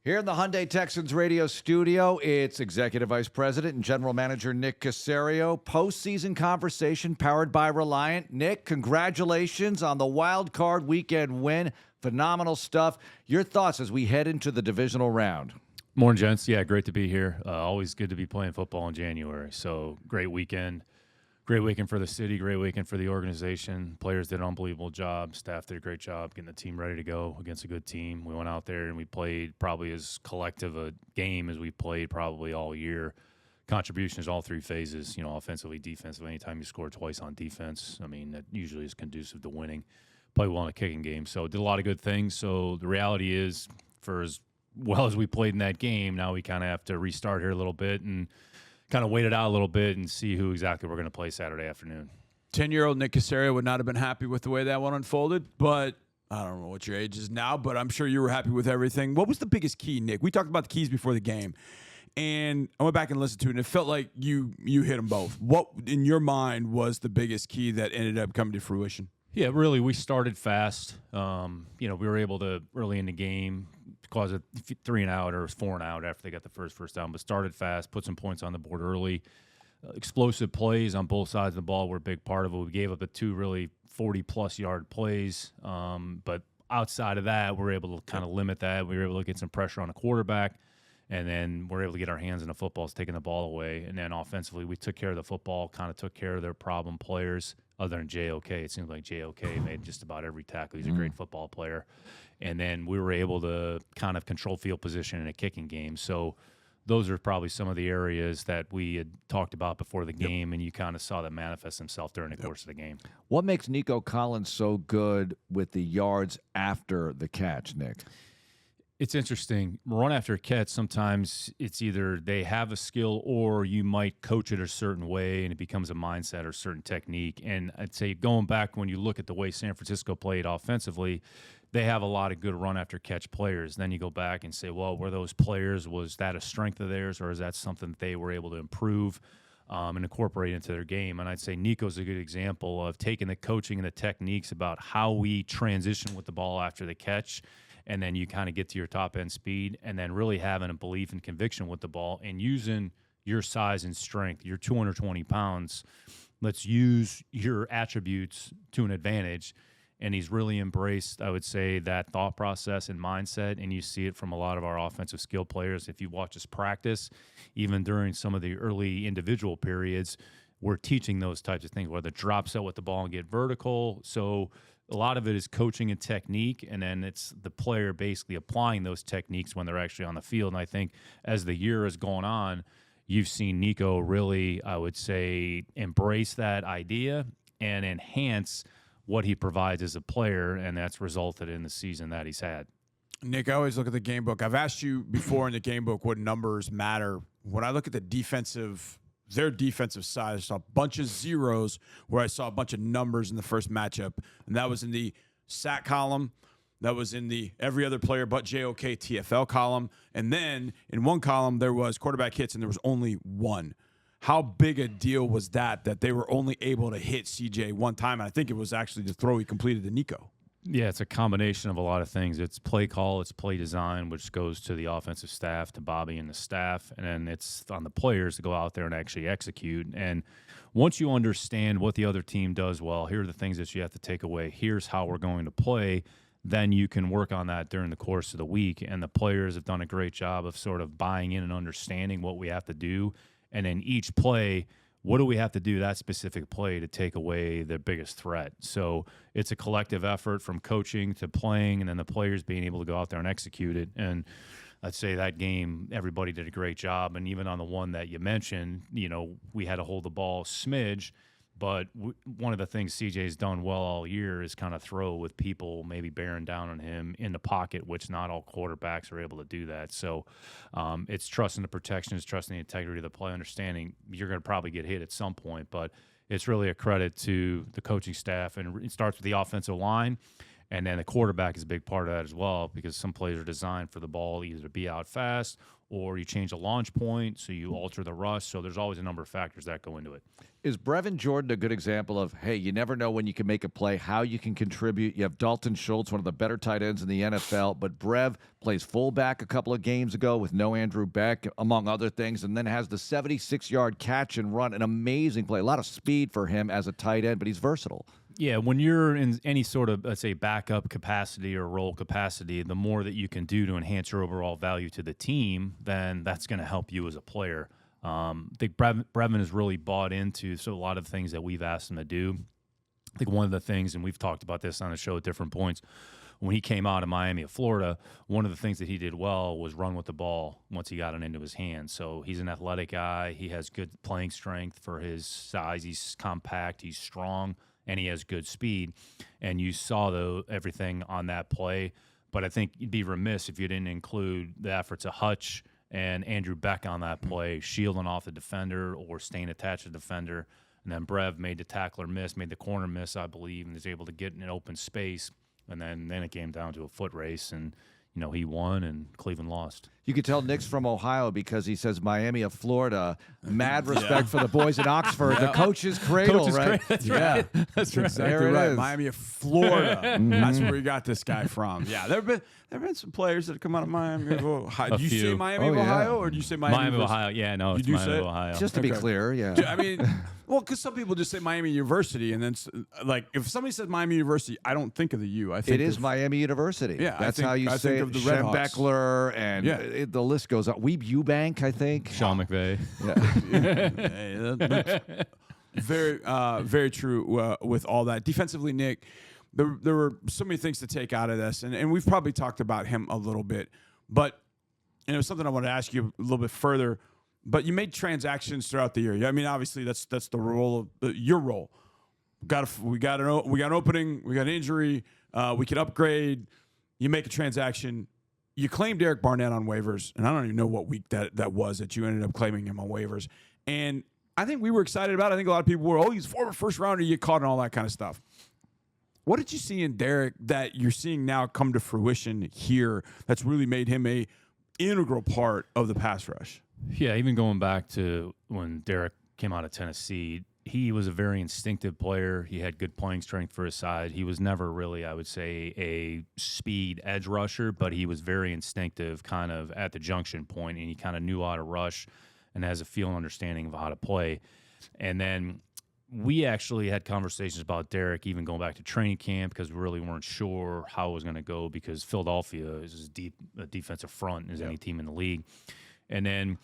Here in the Hyundai Texans Radio studio, it's Executive Vice President and General Manager Nick Caserio. Postseason conversation powered by Reliant. Nick, congratulations on the wild card weekend win. Phenomenal stuff. Your thoughts as we head into the divisional round? Morning, gents. Yeah, great to be here. Always good to be playing football in January. So great weekend. Great weekend for the city, great weekend for the organization. Players did an unbelievable job. Staff did a great job getting the team ready to go against a good team. We went out there and we played probably as collective a game as we've played probably all year. Contributions all three phases, offensively, defensively. Anytime you score twice on defense, that usually is conducive to winning. Play well in a kicking game. So did a lot of good things. So the reality is, for as well as we played in that game, now we kind of have to restart here a little bit and kind of wait it out a little bit and see who exactly we're going to play Saturday afternoon. 10-year-old Nick Caserio would not have been happy with the way that one unfolded, but I don't know what your age is now, but I'm sure you were happy with everything. What was the biggest key, Nick? We talked about the keys before the game, and I went back and listened to it, and it felt like you hit them both. What, in your mind, was the biggest key that ended up coming to fruition? Yeah, really, we started fast. We were able to, early in the game, cause a 3-and-out or 4-and-out after they got the first down, but started fast, put some points on the board early. Explosive plays on both sides of the ball were a big part of it. We gave up the two really 40-plus yard plays, but outside of that, we were able to kind of limit that. We were able to get some pressure on the quarterback, and then we're able to get our hands in the footballs, taking the ball away. And then offensively, we took care of the football, kind of took care of their problem players. Other than JOK, it seems like JOK made just about every tackle. He's a great football player. And then we were able to kind of control field position in a kicking game. So those are probably some of the areas that we had talked about before the game, and you kind of saw that manifest himself during the course of the game. What makes Nico Collins so good with the yards after the catch, Nick? It's interesting. Run after catch, sometimes it's either they have a skill or you might coach it a certain way and it becomes a mindset or a certain technique. And I'd say going back, when you look at the way San Francisco played offensively, they have a lot of good run after catch players. Then you go back and say, well, were those players, was that a strength of theirs, or is that something that they were able to improve and incorporate into their game? And I'd say Nico's a good example of taking the coaching and the techniques about how we transition with the ball after the catch, and then you kind of get to your top-end speed, and then really having a belief and conviction with the ball and using your size and strength. You're 220 pounds. Let's use your attributes to an advantage. And he's really embraced, I would say, that thought process and mindset, and you see it from a lot of our offensive skill players. If you watch us practice, even during some of the early individual periods, we're teaching those types of things, whether drop set with the ball and get vertical. So a lot of it is coaching and technique, and then it's the player basically applying those techniques when they're actually on the field. And I think as the year has gone on, you've seen Nico really, I would say, embrace that idea and enhance what he provides as a player, and that's resulted in the season that he's had. Nick, I always look at the game book. I've asked you before in the game book what numbers matter. When I look at their defensive side, I saw a bunch of zeros where I saw a bunch of numbers in the first matchup, and that was in the sack column. That was in the every other player but JOK TFL column. And then in one column, there was quarterback hits, and there was only one. How big a deal was that they were only able to hit CJ one time? And I think it was actually the throw he completed to Nico. Yeah, it's a combination of a lot of things. It's play call, it's play design, which goes to the offensive staff, to Bobby and the staff, and then it's on the players to go out there and actually execute. And once you understand what the other team does well, here are the things that you have to take away. Here's how we're going to play. Then you can work on that during the course of the week. And the players have done a great job of sort of buying in and understanding what we have to do. And then each play, what do we have to do that specific play to take away the biggest threat? So it's a collective effort from coaching to playing, and then the players being able to go out there and execute it. And I'd say that game, everybody did a great job. And even on the one that you mentioned, we had to hold the ball a smidge. But one of the things CJ's done well all year is kind of throw with people maybe bearing down on him in the pocket, which not all quarterbacks are able to do that. So it's trusting the protection, it's trusting the integrity of the play, understanding you're going to probably get hit at some point. But it's really a credit to the coaching staff, and it starts with the offensive line. And then the quarterback is a big part of that as well, because some plays are designed for the ball either to be out fast or you change the launch point, so you alter the rush. So there's always a number of factors that go into it. Is Brevin Jordan a good example of, hey, you never know when you can make a play, how you can contribute? You have Dalton Schultz, one of the better tight ends in the NFL, but Brev plays fullback a couple of games ago with no Andrew Beck, among other things, and then has the 76-yard catch and run, an amazing play. A lot of speed for him as a tight end, but he's versatile. Yeah, when you're in any sort of, let's say, backup capacity or role capacity, the more that you can do to enhance your overall value to the team, then that's going to help you as a player. I think Brevin has really bought into a lot of the things that we've asked him to do. I think one of the things, and we've talked about this on the show at different points, when he came out of Miami of Florida, one of the things that he did well was run with the ball once he got it into his hands. So he's an athletic guy. He has good playing strength for his size. He's compact. He's strong. And he has good speed. And you saw everything on that play. But I think you'd be remiss if you didn't include the efforts of Hutch and Andrew Beck on that play, shielding off the defender or staying attached to the defender. And then Brev made the tackler miss, made the corner miss, I believe, and was able to get in an open space. And then it came down to a foot race, and he won and Cleveland lost. You could tell Nick's from Ohio because he says Miami of Florida. Mad respect for the boys at Oxford. The coach's cradle, right? That's right. That's exactly right. Miami of Florida. That's where we got this guy from. Yeah, there have been some players that have come out of Miami of Ohio. Do you say Miami of Ohio, or do you say Miami of Ohio? Yeah, no, it's Miami of Ohio. Just to be clear, yeah. I mean, well, because some people just say Miami University, and then if somebody says Miami University, I don't think of the U. I think it is Miami University. Yeah, that's how you say it. Beckler and the list goes on. Weeb Eubank, I think. Sean McVay. Yeah. Very true with all that. Defensively, Nick, there were so many things to take out of this, and we've probably talked about him a little bit, but it was something I wanted to ask you a little bit further. But you made transactions throughout the year. I mean, obviously that's the role of your role. We got an opening, we got an injury, we could upgrade. You make a transaction. You claimed Derek Barnett on waivers, and I don't even know what week that was that you ended up claiming him on waivers. And I think we were excited about it. I think a lot of people were, he's a former first rounder, you get caught and all that kind of stuff. What did you see in Derek that you're seeing now come to fruition here that's really made him a integral part of the pass rush? Yeah, even going back to when Derek came out of Tennessee, he was a very instinctive player. He had good playing strength for his size. He was never really, I would say, a speed edge rusher, but he was very instinctive kind of at the junction point, and he kind of knew how to rush and has a feel and understanding of how to play. And then we actually had conversations about Derek even going back to training camp because we really weren't sure how it was going to go because Philadelphia is as deep a defensive front as any team in the league. And then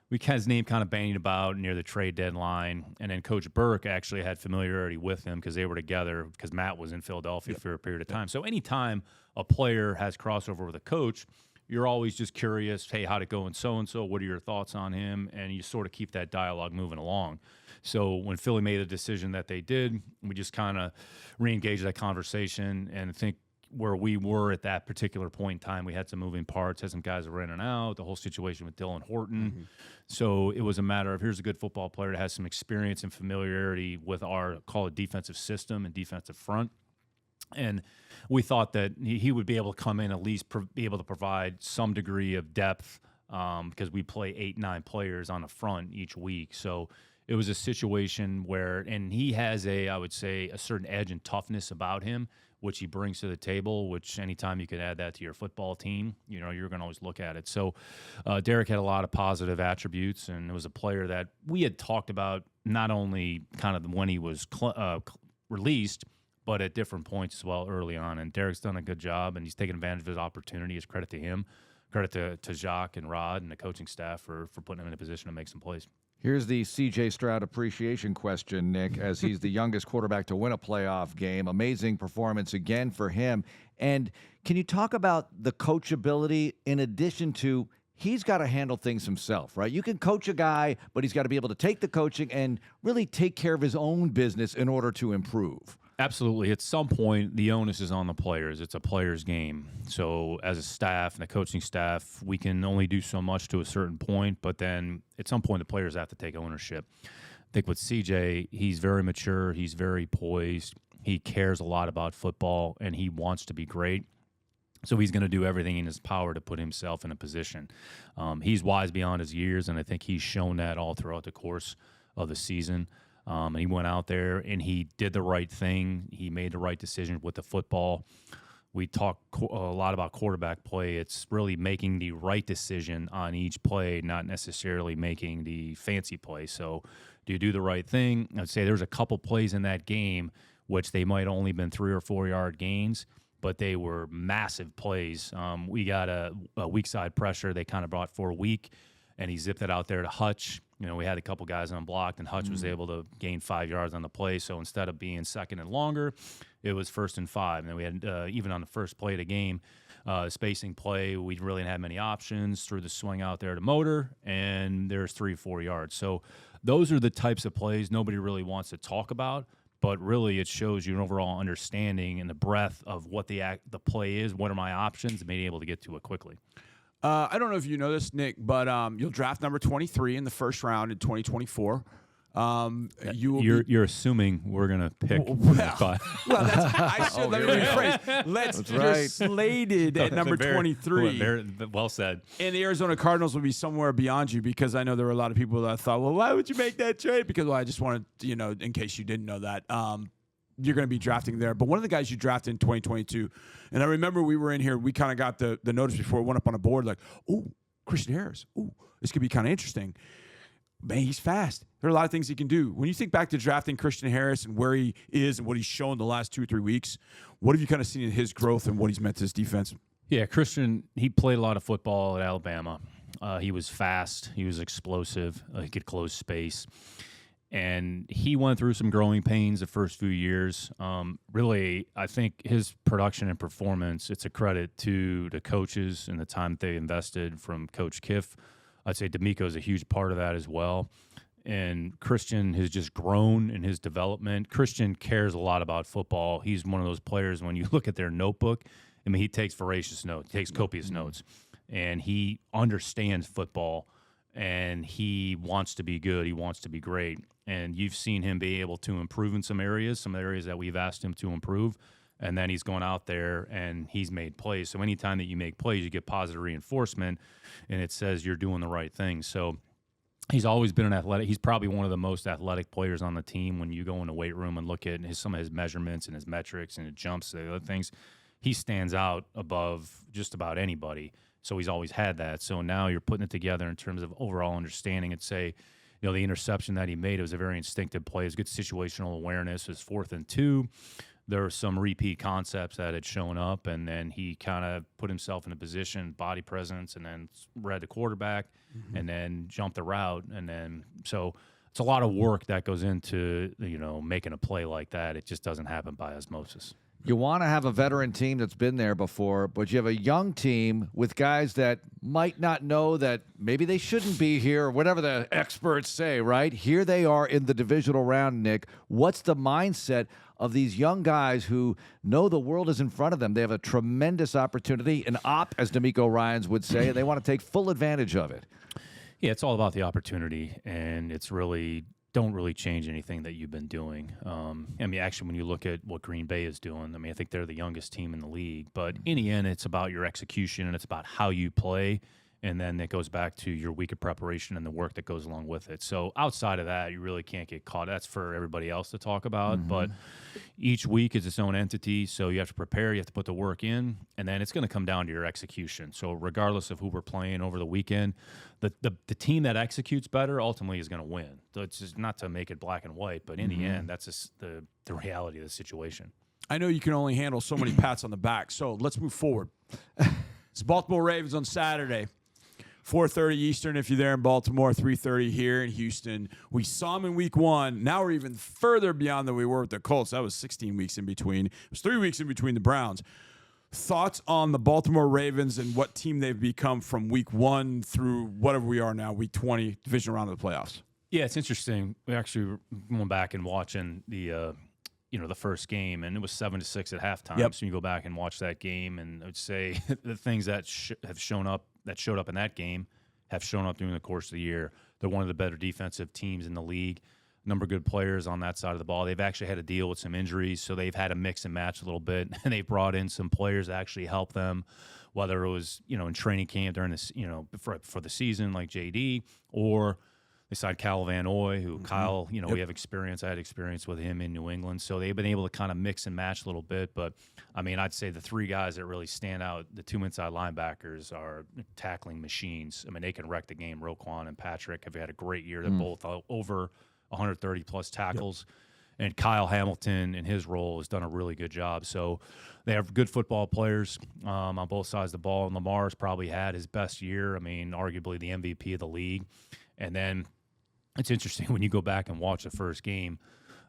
we had his name kind of bandied about near the trade deadline. And then Coach Burke actually had familiarity with him because they were together because Matt was in Philadelphia for a period of time. So anytime a player has crossover with a coach, you're always just curious, hey, how'd it go and so-and-so? What are your thoughts on him? And you sort of keep that dialogue moving along. So when Philly made a decision that they did, we just kind of re-engaged that conversation. And I think where we were at that particular point in time, we had some moving parts, had some guys that were in and out, the whole situation with Dylan Horton. Mm-hmm. So it was a matter of here's a good football player that has some experience and familiarity with our, call it, defensive system and defensive front. And we thought that he would be able to come in, at least be able to provide some degree of depth because we play 8-9 players on the front each week. So it was a situation where, and he has I would say, a certain edge and toughness about him, which he brings to the table, which anytime you can add that to your football team, you're going to always look at it. So Derek had a lot of positive attributes, and it was a player that we had talked about not only kind of when he was released, but at different points as well early on. And Derek's done a good job, and he's taken advantage of his opportunity. It's credit to him, credit to Jacques and Rod and the coaching staff for putting him in a position to make some plays. Here's the C.J. Stroud appreciation question, Nick, as he's the youngest quarterback to win a playoff game. Amazing performance again for him. And can you talk about the coachability in addition to he's got to handle things himself, right? You can coach a guy, but he's got to be able to take the coaching and really take care of his own business in order to improve. Absolutely. At some point, the onus is on the players. It's a player's game. So as a staff and the coaching staff, we can only do so much to a certain point, but then at some point the players have to take ownership. I think with CJ, he's very mature. He's very poised. He cares a lot about football, and he wants to be great. So he's going to do everything in his power to put himself in a position. He's wise beyond his years, and I think he's shown that all throughout the course of the season. And he went out there, and he did the right thing. He made the right decision with the football. We talk a lot about quarterback play. It's really making the right decision on each play, not necessarily making the fancy play. So do you do the right thing? I'd say there's a couple plays in that game which they might only been 3 or 4 yard gains, but they were massive plays. We got a weak side pressure. They kind of brought for a week, and he zipped it out there to Hutch. You know, we had a couple guys unblocked, and Hutch was able to gain 5 yards on the play. So instead of being second and longer, it was 1st and 5. And then we had, even on the first play of the game, spacing play, we really didn't have many options. Threw the swing out there to Motor, and there's 3 or 4 yards. So those are the types of plays nobody really wants to talk about, but really it shows you an overall understanding and the breadth of what the play is, what are my options, and being able to get to it quickly. I don't know if you know this, Nick, but you'll draft number 23 in the first round in 2024. You're assuming we're gonna pick. Well, let me rephrase. You're slated at number 23. Well said. And the Arizona Cardinals will be somewhere beyond you, because I know there were a lot of people that thought, well, why would you make that trade? Because, well, I just wanted, in case you didn't know that, you're going to be drafting there. But one of the guys you drafted in 2022, and I remember we were in here, we kind of got the notice before it went up on a board, like, oh, Christian Harris. Oh, this could be kind of interesting. Man, he's fast. There are a lot of things he can do. When you think back to drafting Christian Harris and where he is and what he's shown the last 2 or 3 weeks, what have you kind of seen in his growth and what he's meant to his defense? Yeah, Christian, he played a lot of football at Alabama. He was fast. He was explosive. He could close space. And he went through some growing pains the first few years. Really, I think his production and performance, it's a credit to the coaches and the time that they invested from Coach Kiff. I'd say D'Amico is a huge part of that as well. And Christian has just grown in his development. Christian cares a lot about football. He's one of those players, when you look at their notebook, I mean, he takes voracious notes, takes copious notes, and he understands football, and he wants to be good. He wants to be great. And you've seen him be able to improve in some areas that we've asked him to improve. And then he's gone out there and he's made plays. So anytime that you make plays, you get positive reinforcement, and it says you're doing the right thing. So he's always been an athletic. He's probably one of the most athletic players on the team. When you go in the weight room and look at some of his measurements and his metrics and his jumps, the other things, he stands out above just about anybody. So he's always had that. So now you're putting it together in terms of overall understanding. And say, the interception that he made, it was a very instinctive play. It was good situational awareness. It was 4th and 2. There were some repeat concepts that had shown up, and then he kind of put himself in a position, body presence, and then read the quarterback, and then jumped the route. And then, so it's a lot of work that goes into, making a play like that. It just doesn't happen by osmosis. You want to have a veteran team that's been there before, but you have a young team with guys that might not know that maybe they shouldn't be here, or whatever the experts say, right? Here they are in the divisional round, Nick. What's the mindset of these young guys who know the world is in front of them? They have a tremendous opportunity, an op, as D'Amico Ryans would say, and they want to take full advantage of it. Yeah, it's all about the opportunity, and it's really don't really change anything that you've been doing. Actually, when you look at what Green Bay is doing, I think they're the youngest team in the league. But in the end, it's about your execution, and it's about how you play. And then it goes back to your week of preparation and the work that goes along with it. So outside of that, you really can't get caught. That's for everybody else to talk about. But each week is its own entity, so you have to prepare. You have to put the work in, and then it's going to come down to your execution. So regardless of who we're playing over the weekend, the team that executes better ultimately is going to win. So it's just not to make it black and white, but in the end, that's just the reality of the situation. I know you can only handle so many pats on the back, so let's move forward. It's Baltimore Ravens on Saturday. 4:30 Eastern if you're there in Baltimore, 3:30 here in Houston. We saw them in week 1. Now we're even further beyond than we were with the Colts. That was 16 weeks in between. It was 3 weeks in between the Browns. Thoughts on the Baltimore Ravens and what team they've become from week 1 through whatever we are now, week 20, divisional round of the playoffs? Yeah, it's interesting. We actually went back and watching the first game, and it was 7-6 at halftime. Yep. So you go back and watch that game, and I would say the things that showed up in that game have shown up during the course of the year. They're one of the better defensive teams in the league. number of good players on that side of the ball. They've actually had to deal with some injuries, so they've had to mix and match a little bit, and they've brought in some players to actually help them, whether it was, in training camp during this, for the season like JD, or they signed Kyle Van Noy, who Kyle, we have experience. I had experience with him in New England, so they've been able to kind of mix and match a little bit. But I mean, I'd say the three guys that really stand out, the two inside linebackers, are tackling machines. I mean, they can wreck the game. Roquan and Patrick have had a great year. They're both over 130 plus tackles. Yep. And Kyle Hamilton in his role has done a really good job. So they have good football players on both sides of the ball. And Lamar's probably had his best year. I mean, arguably the MVP of the league. And then it's interesting when you go back and watch the first game,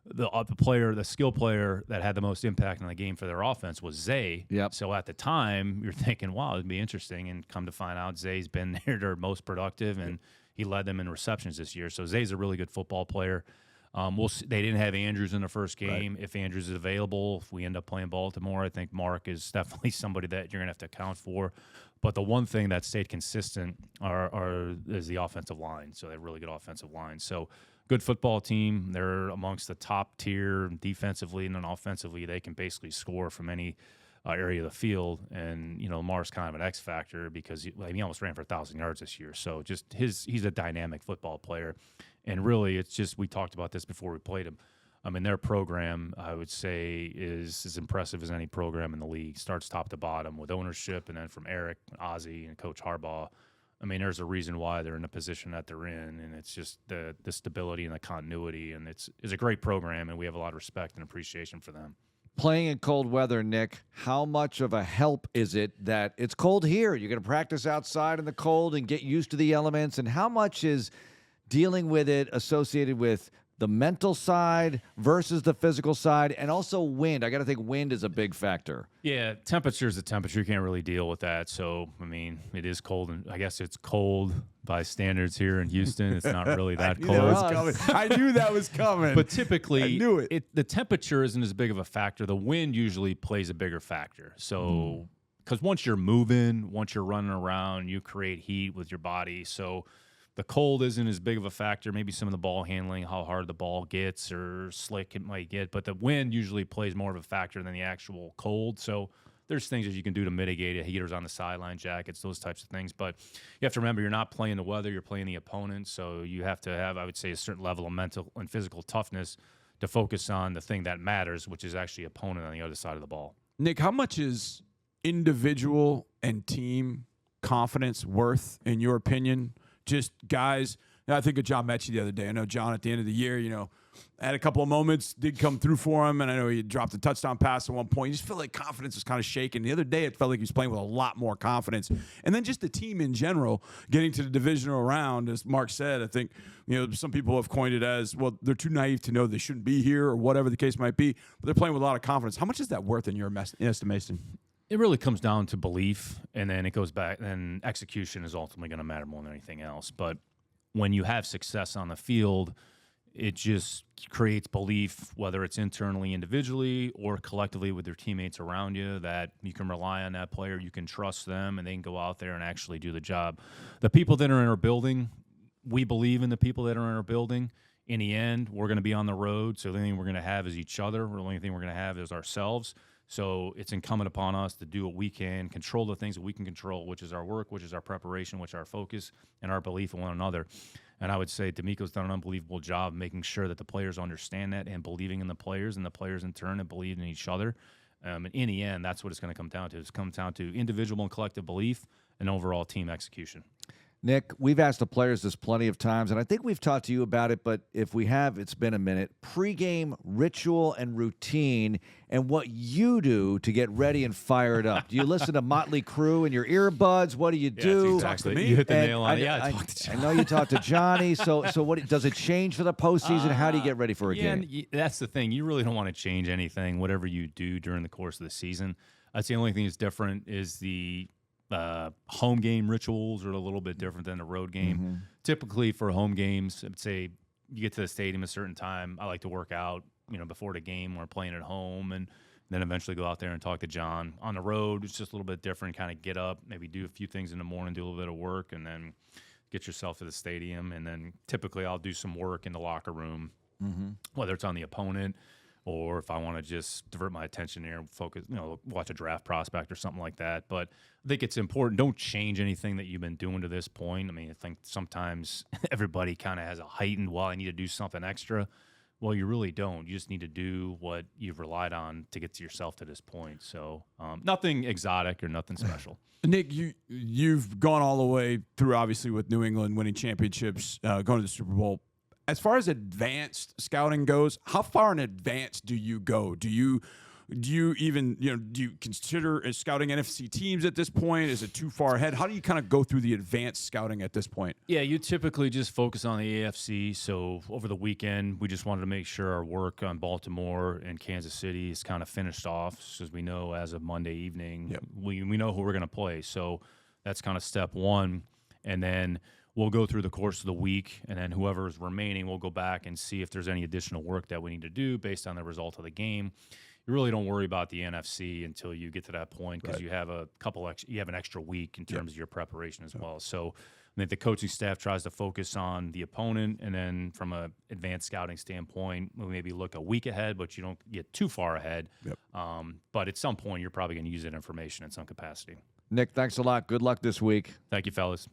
the skill player that had the most impact on the game for their offense was Zay. Yep. So at the time, you're thinking, wow, it'd be interesting. And come to find out, Zay's been their most productive, and he led them in receptions this year. So Zay's a really good football player. They didn't have Andrews in the first game. Right. If Andrews is available, if we end up playing Baltimore, I think Mark is definitely somebody that you're going to have to account for. But the one thing that stayed consistent is the offensive line. So they have really good offensive line. So good football team. They're amongst the top tier defensively, and then offensively they can basically score from any area of the field. And, Lamar's kind of an X factor because he almost ran for 1,000 yards this year. So just he's a dynamic football player. And really, it's just, we talked about this before we played him. I mean, their program, I would say, is as impressive as any program in the league. Starts top to bottom with ownership, and then from Eric, Ozzie, and Coach Harbaugh. I mean, there's a reason why they're in the position that they're in, and it's just the stability and the continuity. And it's a great program, and we have a lot of respect and appreciation for them. Playing in cold weather, Nick, how much of a help is it that it's cold here? You're going to practice outside in the cold and get used to the elements, and how much is dealing with it associated with the mental side versus the physical side, and also wind? I got to think wind is a big factor. Yeah, temperature is the temperature. You can't really deal with that. So, I mean, it is cold, and I guess it's cold by standards here in Houston. It's not really that cold. I knew that was coming. But typically, I knew it. The temperature isn't as big of a factor. The wind usually plays a bigger factor. So, because once you're moving, once you're running around, you create heat with your body. So the cold isn't as big of a factor. Maybe some of the ball handling, how hard the ball gets or slick it might get. But the wind usually plays more of a factor than the actual cold. So there's things that you can do to mitigate it. Heaters on the sideline, jackets, those types of things. But you have to remember, you're not playing the weather, you're playing the opponent. So you have to have, I would say, a certain level of mental and physical toughness to focus on the thing that matters, which is actually opponent on the other side of the ball. Nick, how much is individual and team confidence worth, in your opinion? Just guys, I think of John Mechie the other day. I know John at the end of the year, had a couple of moments, did come through for him, and I know he dropped a touchdown pass at one point. You just feel like confidence was kind of shaken. The other day, it felt like he was playing with a lot more confidence. And then just the team in general, getting to the divisional round, as Mark said, I think, some people have coined it as, well, they're too naive to know they shouldn't be here or whatever the case might be, but they're playing with a lot of confidence. How much is that worth in your estimation? It really comes down to belief, and then it goes back, and execution is ultimately going to matter more than anything else. But when you have success on the field, it just creates belief, whether it's internally, individually, or collectively with your teammates around you, that you can rely on that player, you can trust them, and they can go out there and actually do the job. The people that are in our building, we believe in the people that are in our building. In the end, we're going to be on the road, so the only thing we're going to have is each other. The only thing we're going to have is ourselves. So it's incumbent upon us to do what we can, control the things that we can control, which is our work, which is our preparation, which is our focus, and our belief in one another. And I would say D'Amico's done an unbelievable job making sure that the players understand that and believing in the players, and the players in turn have believed in each other. And in the end, that's what it's going to come down to. It's come down to individual and collective belief and overall team execution. Nick, we've asked the players this plenty of times, and I think we've talked to you about it, but if we have, it's been a minute. Pregame ritual and routine, and what you do to get ready and fired up. Do you listen to Motley Crue in your earbuds? What do you do? Yeah, exactly. You hit the nail on it. I know you talked to Johnny. So what does it change for the postseason? How do you get ready for a game? And that's the thing. You really don't want to change anything, whatever you do during the course of the season. I'd say the only thing that's different is the home game rituals are a little bit different than the road game. Mm-hmm. Typically for home games, I'd say you get to the stadium a certain time. I like to work out, before the game when we're playing at home, and then eventually go out there and talk to John. On the road, it's just a little bit different. Kind of get up, maybe do a few things in the morning, do a little bit of work, and then get yourself to the stadium. And then typically I'll do some work in the locker room whether it's on the opponent or if I want to just divert my attention here and focus, watch a draft prospect or something like that. But I think it's important. Don't change anything that you've been doing to this point. I mean, I think sometimes everybody kind of has a heightened, well, I need to do something extra. Well, you really don't. You just need to do what you've relied on to get to yourself to this point. So nothing exotic or nothing special. Nick, you've gone all the way through, obviously, with New England winning championships, going to the Super Bowl. As far as advanced scouting goes, how far in advance do you go? Do you even, do you consider scouting NFC teams at this point? Is it too far ahead? How do you kind of go through the advanced scouting at this point? Yeah, you typically just focus on the AFC. So over the weekend, we just wanted to make sure our work on Baltimore and Kansas City is kind of finished off, because we know as of Monday evening, we know who we're going to play. So that's kind of step one. And then we'll go through the course of the week, and then whoever is remaining, we'll go back and see if there's any additional work that we need to do based on the result of the game. You really don't worry about the NFC until you get to that point, because you have you have an extra week in terms of your preparation as well. So I think the coaching staff tries to focus on the opponent, and then from an advanced scouting standpoint, we maybe look a week ahead, but you don't get too far ahead. But at some point, you're probably going to use that information in some capacity. Nick, thanks a lot. Good luck this week. Thank you, fellas.